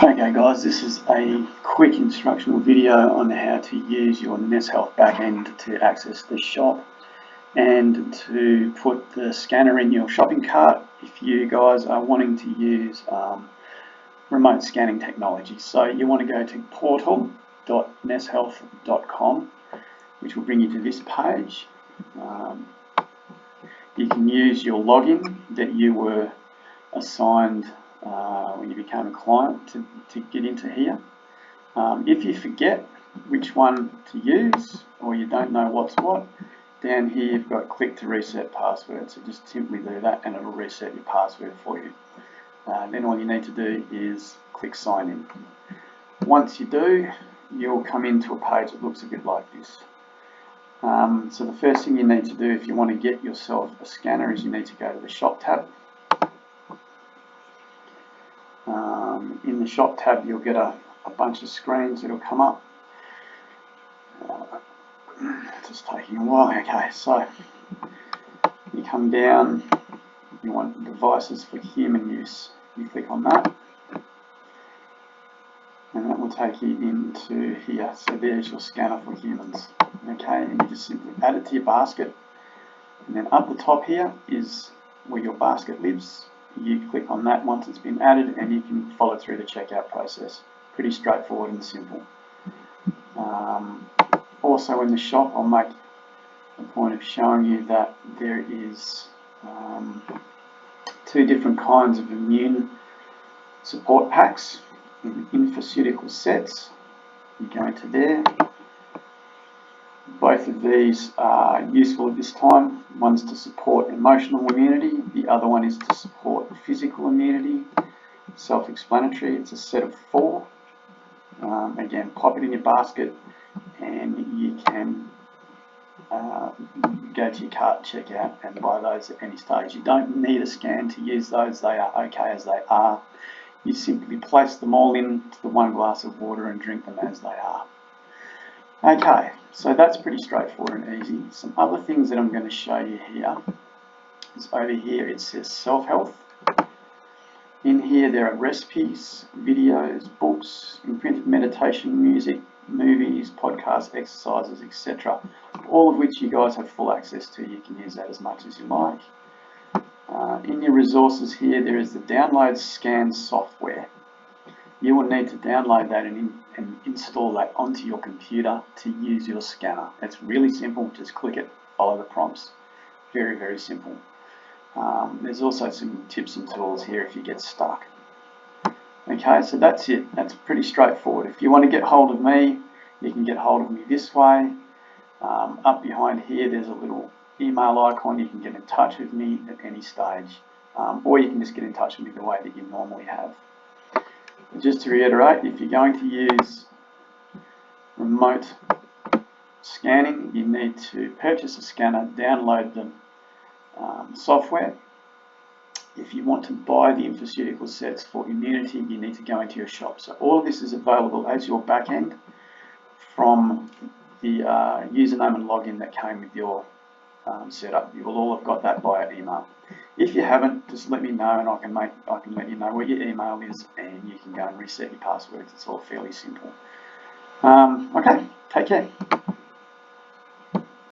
Okay guys, this is a quick instructional video on how to use your NESHealth backend to access the shop and to put the scanner in your shopping cart if you guys are wanting to use remote scanning technology. So you want to go to portal.neshealth.com, which will bring you to this page. You can use your login that you were assigned when you became a client to get into here. If you forget which one to use or you don't know what's what, down here you've got click to reset password. So just simply do that and it'll reset your password for you. Then all you need to do is click sign in. Once you do, you'll come into a page that looks a bit like this. So the first thing you need to do if you want to get yourself a scanner is you need to go to the shop tab. In the shop tab you'll get a bunch of screens that'll come up. Just taking a while. Okay, so you come down, you want devices for human use. You click on that and that will take you into here. So there's your scanner for humans. Okay, and you just simply add it to your basket, and then up the top here is where your basket lives. You click on that once it's been added and you can follow through the checkout process. Pretty straightforward and simple. Also in the shop I'll make a point of showing you that there is two different kinds of immune support packs in infoceuticals sets. You go into there. Both of these are useful at this time. One's to support emotional immunity, the other one is to support physical immunity. Self-explanatory, it's a set of 4. Again, pop it in your basket and you can go to your cart, check out and buy those at any stage. You don't need a scan to use those, they are okay as they are. You simply place them all into the one glass of water and drink them as they are. Okay, so that's pretty straightforward and easy. Some other things that I'm going to show you here is over here it says self-health. In here there are recipes, videos, books, imprinted meditation, music, movies, podcasts, exercises, etc. All of which you guys have full access to. You can use that as much as you like. In your resources here there is the download scan software. You will need to download that and install that onto your computer to use your scanner. It's really simple, just click it, follow the prompts. Very, very simple. There's also some tips and tools here if you get stuck. Okay, so that's it. That's pretty straightforward. If you want to get hold of me, you can get hold of me this way. Up behind here there's a little email icon. You can get in touch with me at any stage. Or you can just get in touch with me the way that you normally have. Just to reiterate, if you're going to use remote scanning, you need to purchase a scanner, download the software. If you want to buy the infoceutical sets for immunity, you need to go into your shop. So all of this is available as your backend from the username and login that came with your setup. You will all have got that via email. If you haven't, just let me know and I can let you know where your email is and you can go and reset your passwords. It's all fairly simple. Okay, take care.